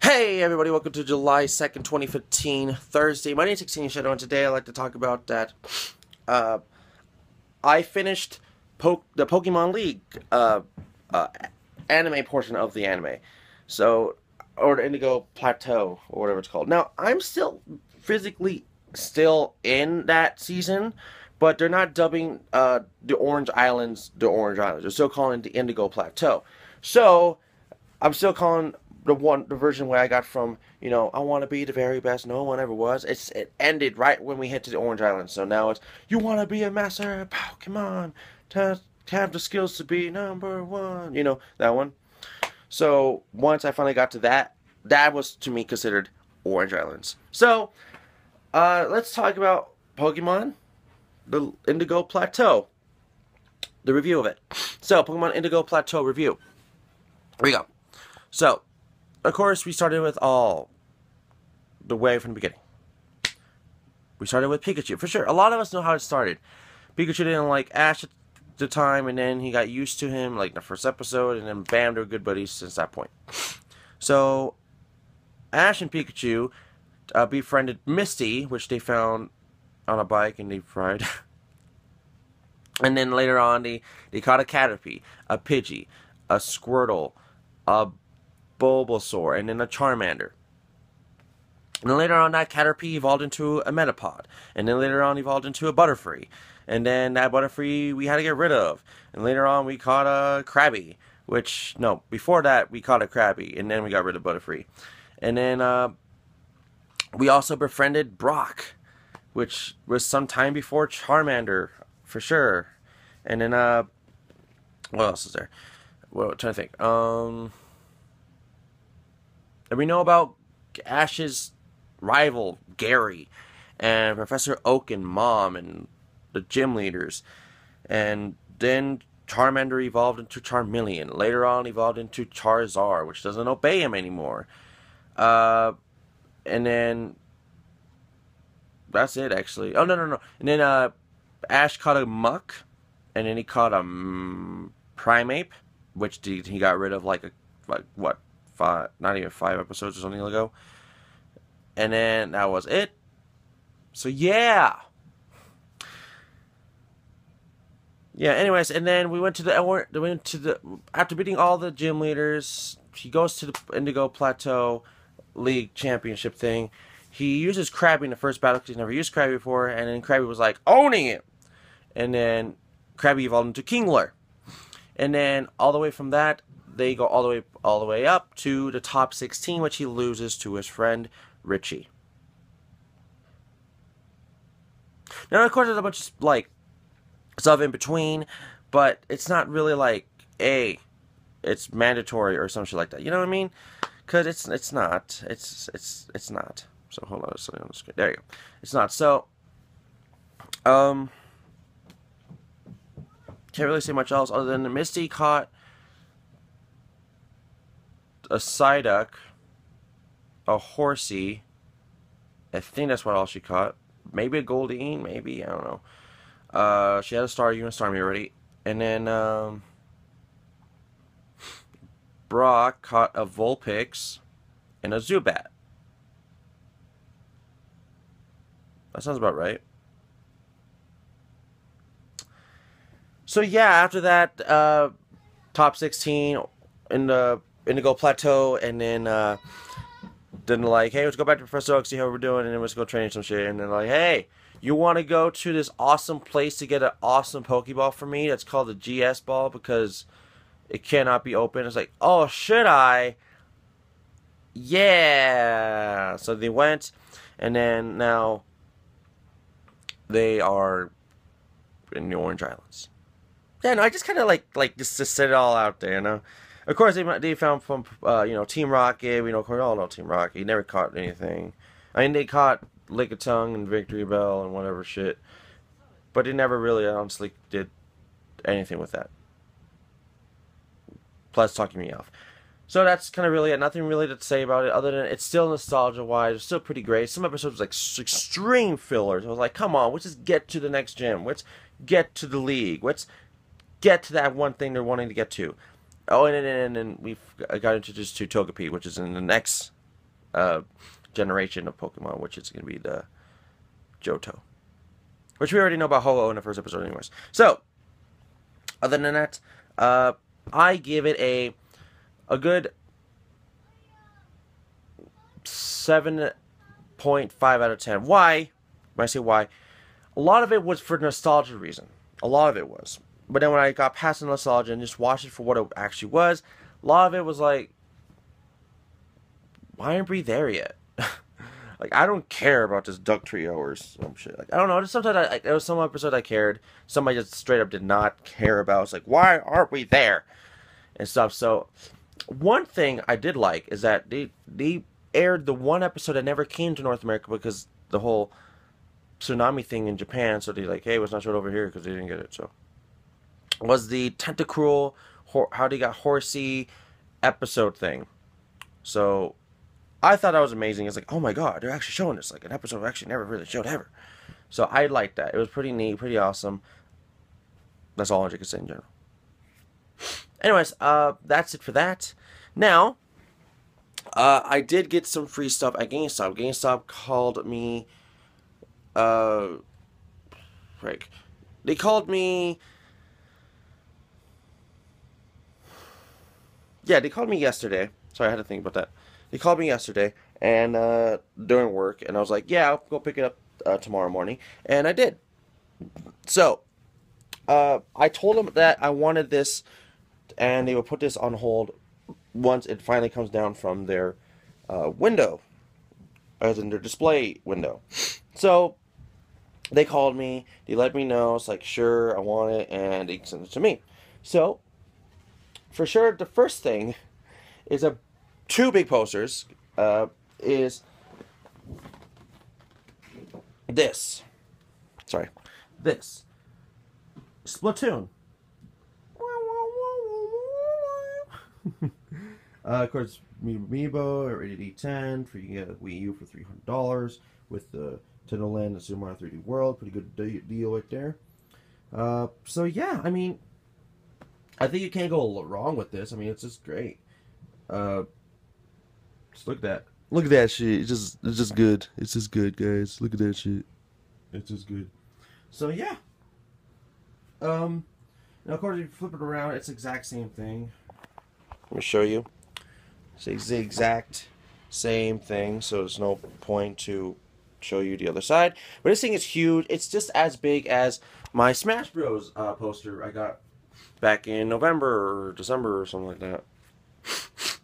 Hey everybody, welcome to July 2nd, 2015, Thursday. My name is 16 Shadow, and today I'd like to talk about that. I finished the Pokemon League anime portion of the anime. Or the Indigo Plateau, or whatever it's called. Now, I'm still physically still in that season, but they're not dubbing the Orange Islands the Orange Islands. They're still calling it the Indigo Plateau. So, I'm still calling the version where I got from, I want to be the very best no one ever was. It ended right when we hit to the Orange Islands. So now it's, you want to be a master Pokemon to have the skills to be number one. That one. So once I finally got to that was to me considered Orange Islands. So let's talk about Pokemon, the Indigo Plateau, the review of it. So Pokemon Indigo Plateau review. Here we go. So, of course, we started with all the way from the beginning. We started with Pikachu, for sure. A lot of us know how it started. Pikachu didn't like Ash at the time, and then he got used to him, like, in the first episode, and then bam, they're good buddies since that point. So, Ash and Pikachu befriended Misty, which they found on a bike, and they fried. And then later on, they caught a Caterpie, a Pidgey, a Squirtle, a Bulbasaur, and then a Charmander. And then later on, that Caterpie evolved into a Metapod. And then later on, evolved into a Butterfree. And then that Butterfree we had to get rid of. And later on, we caught a Krabby. Before that, we caught a Krabby. And then we got rid of Butterfree. And then we also befriended Brock, which was some time before Charmander, for sure. And then, what else is there? Well, I'm trying to think. And we know about Ash's rival, Gary, and Professor Oak and Mom, and the gym leaders. And then Charmander evolved into Charmeleon. Later on, evolved into Charizard, which doesn't obey him anymore. And then that's it, actually. Oh, no. And then Ash caught a Muck, and then he caught a Primeape, which he got rid of not even 5 episodes or something ago. And then that was it. So yeah. Yeah, anyways, and then we went to after beating all the gym leaders, he goes to the Indigo Plateau League Championship thing. He uses Krabby in the first battle because he's never used Krabby before, and then Krabby was like, owning it. And then Krabby evolved into Kingler. And then all the way from that, they go all the way up to the top 16, which he loses to his friend Richie. Now, of course, there's a bunch of stuff in between, but it's not really it's mandatory or some shit like that. You know what I mean? Because it's not. It's not. So hold on a second on the screen. There you go. It's not. So can't really say much else other than the Misty caught a Psyduck, a Horsey. I think that's what all she caught. Maybe a Goldeen, maybe, I don't know. She had a Staryu and Starmie already. And then Brock caught a Vulpix and a Zubat. That sounds about right. So yeah, after that, top 16 in the Indigo Plateau, and then hey, let's go back to Professor Oak, see how we're doing, and then let's go train some shit. And then hey, you want to go to this awesome place to get an awesome Pokeball for me? That's called the GS ball because it cannot be open. It's like, oh, should I? Yeah. So they went, and then now they are in the Orange Islands. Yeah, no, I just kind of like just to set it all out there, Of course, they found from, Team Rocket. We all know Team Rocket. He never caught anything. I mean, they caught Lickitung and Victory Bell and whatever shit. But they never really, honestly, did anything with that. Plus, talking me off. So that's kind of really it. Nothing really to say about it other than it's still nostalgia-wise. It's still pretty great. Some episodes like extreme fillers. I was like, come on, let's just get to the next gym. Let's get to the league. Let's get to that one thing they're wanting to get to. Oh, and then we got introduced to Togepi, which is in the next generation of Pokemon, which is going to be the Johto. Which we already know about Ho-Oh in the first episode anyways. So, other than that, I give it a good 7.5 out of 10. Why? When I say why, a lot of it was for nostalgia reason. A lot of it was. But then when I got past the nostalgia and just watched it for what it actually was, a lot of it was like, why aren't we there yet? Like, I don't care about this Duck Trio or some shit. Like, I don't know. Sometimes there was some episode I cared. Some I just straight up did not care about. It's like, why aren't we there? And stuff. So, one thing I did like is that they aired the one episode that never came to North America because the whole tsunami thing in Japan. So they're like, hey, it was not showed over here because they didn't get it. So, was the Tentacruel, how they got horsey episode thing. So, I thought that was amazing. It's like, oh my god, they're actually showing this. Like, an episode actually never really showed ever. So, I liked that. It was pretty neat, pretty awesome. That's all I can say in general. Anyways, that's it for that. Now, I did get some free stuff at GameStop. GameStop called me, they called me, yeah, they called me yesterday. Sorry, I had to think about that. They called me yesterday, and, during work, and I was like, yeah, I'll go pick it up, tomorrow morning, and I did. So, I told them that I wanted this, and they would put this on hold once it finally comes down from their window, as in their display window. So they called me, they let me know. It's like, sure, I want it, and they sent it to me. So for sure, the first thing is two big posters. Is this? Sorry, this Splatoon. Of course, Amiibo at rated E10 for you can get a Wii U for $300 with the Nintendo Land and Super Mario 3D World. Pretty good deal right there. So yeah, I mean, I think you can't go wrong with this. I mean, it's just great. Just look at that. Look at that shit. It's just good. It's just good, guys. Look at that shit. It's just good. So yeah. Now of course, if you flip it around, it's the exact same thing. Let me show you. It's the exact same thing, so there's no point to show you the other side. But this thing is huge. It's just as big as my Smash Bros. Poster I got back in November or December or something like that.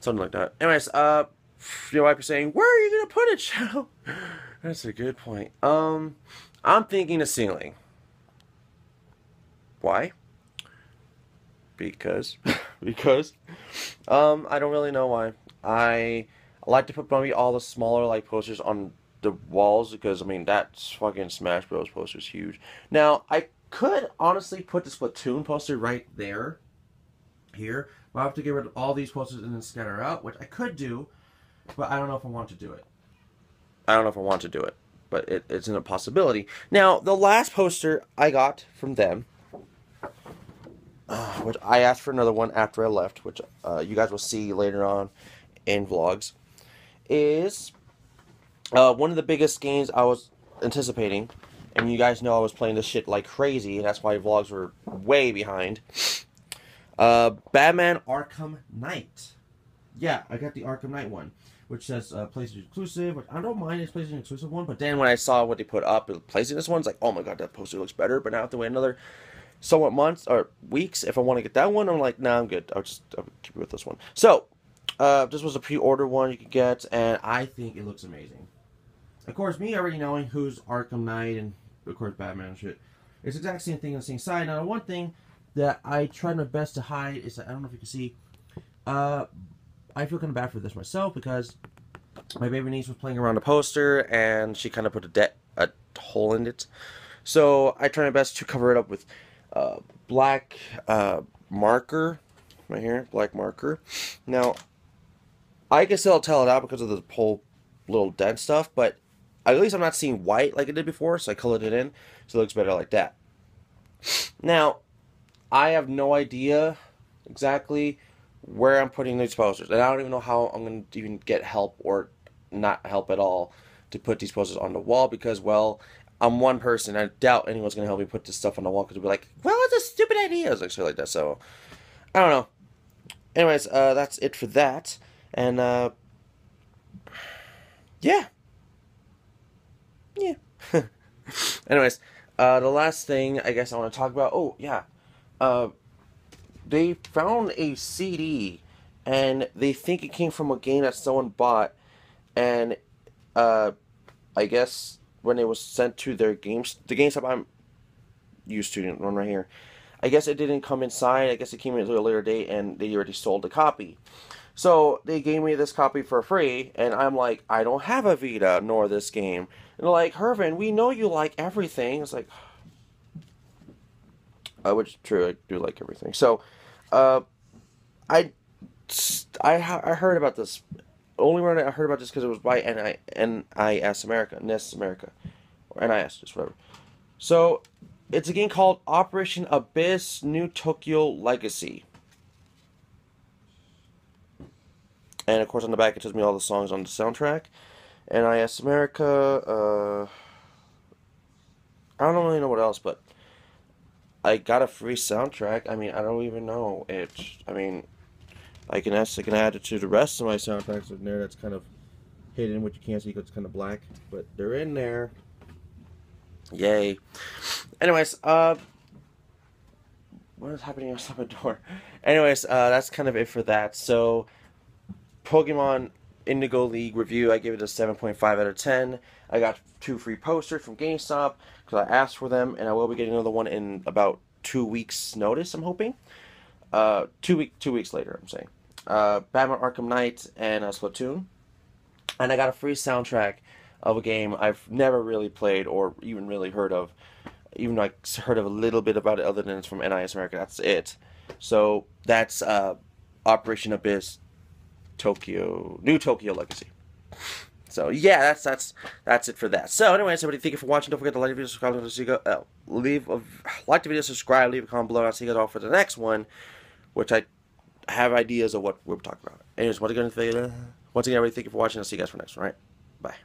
Something like that. Anyways, your wife is saying, where are you going to put it, Shadow? That's a good point. I'm thinking the ceiling. Why? Because I don't really know why. I like to put maybe all the smaller like posters on the walls because I mean that's fucking Smash Bros. Poster is huge. Now I could honestly put the Splatoon poster right there, here, but I have to get rid of all these posters and then scatter out, which I could do, but I don't know if I want to do it. But it's a possibility. Now the last poster I got from them. Which I asked for another one after I left, which you guys will see later on in vlogs, is one of the biggest games I was anticipating, and you guys know I was playing this shit like crazy, and that's why vlogs were way behind. Batman Arkham Knight. Yeah, I got the Arkham Knight one, which says PlayStation exclusive, which I don't mind this PlayStation exclusive one, but then when I saw what they put up, placing this one, it's like, oh my god, that poster looks better, but now I have to wait another somewhat months or weeks if I want to get that one. I'm like, nah, I'm good. I'll keep it with this one. So, this was a pre-order one you could get, and I think it looks amazing. Of course, me already knowing who's Arkham Knight and, of course, Batman and shit, it's the exact same thing on the same side. Now, the one thing that I tried my best to hide is that, I don't know if you can see, I feel kind of bad for this myself because my baby niece was playing around the poster, and she kind of put a hole in it. So, I tried my best to cover it up with black marker right here, black marker. Now, I can still tell it out because of the whole little dent stuff, but at least I'm not seeing white like I did before, so I colored it in, so it looks better like that. Now, I have no idea exactly where I'm putting these posters, and I don't even know how I'm going to even get help or not help at all to put these posters on the wall because, well, I'm one person. I doubt anyone's gonna help me put this stuff on the wall because they'll be like, well, it's a stupid idea, like shit like that. So I don't know. Anyways, that's it for that, and yeah, yeah. Anyways, the last thing I guess I want to talk about. Oh yeah, uh, they found a CD, and they think it came from a game that someone bought, and uh, I guess when it was sent to their games, the GameStop I'm used to, one right here. I guess it didn't come inside. I guess it came in at a later date, and they already sold the copy. So they gave me this copy for free, and I'm like, I don't have a Vita nor this game. And they're like, Hervin, we know you like everything. It's like, which is true, I do like everything. So, uh, I, I heard about this. Only when I heard about this because it was by NIS America, NIS America, or NIS, just whatever. So, it's a game called Operation Abyss New Tokyo Legacy. And of course, on the back, it tells me all the songs on the soundtrack. NIS America, I don't really know what else, but I got a free soundtrack. I mean, I don't even know. I mean, I can add it to the rest of my soundtracks in there. That's kind of hidden, which you can't see because it's kind of black, but they're in there. Yay. Anyways, what is happening outside my door? Anyways, that's kind of it for that. So, Pokemon Indigo League review, I gave it a 7.5 out of 10. I got 2 free posters from GameStop because I asked for them, and I will be getting another one in about 2 weeks' notice, I'm hoping. 2 weeks later, I'm saying. Batman Arkham Knight and Splatoon. And I got a free soundtrack of a game I've never really played or even really heard of. Even though I heard of a little bit about it other than it's from NIS America, that's it. So that's Operation Abyss New Tokyo Legacy. So yeah, that's it for that. So anyways, everybody, thank you for watching. Don't forget to like the video, subscribe, like the video, subscribe, leave a comment below. I'll see you guys all for the next one, which I have ideas of what we're talking about. Anyways, once again, everybody, thank you for watching. I'll see you guys for the next one. All right, bye.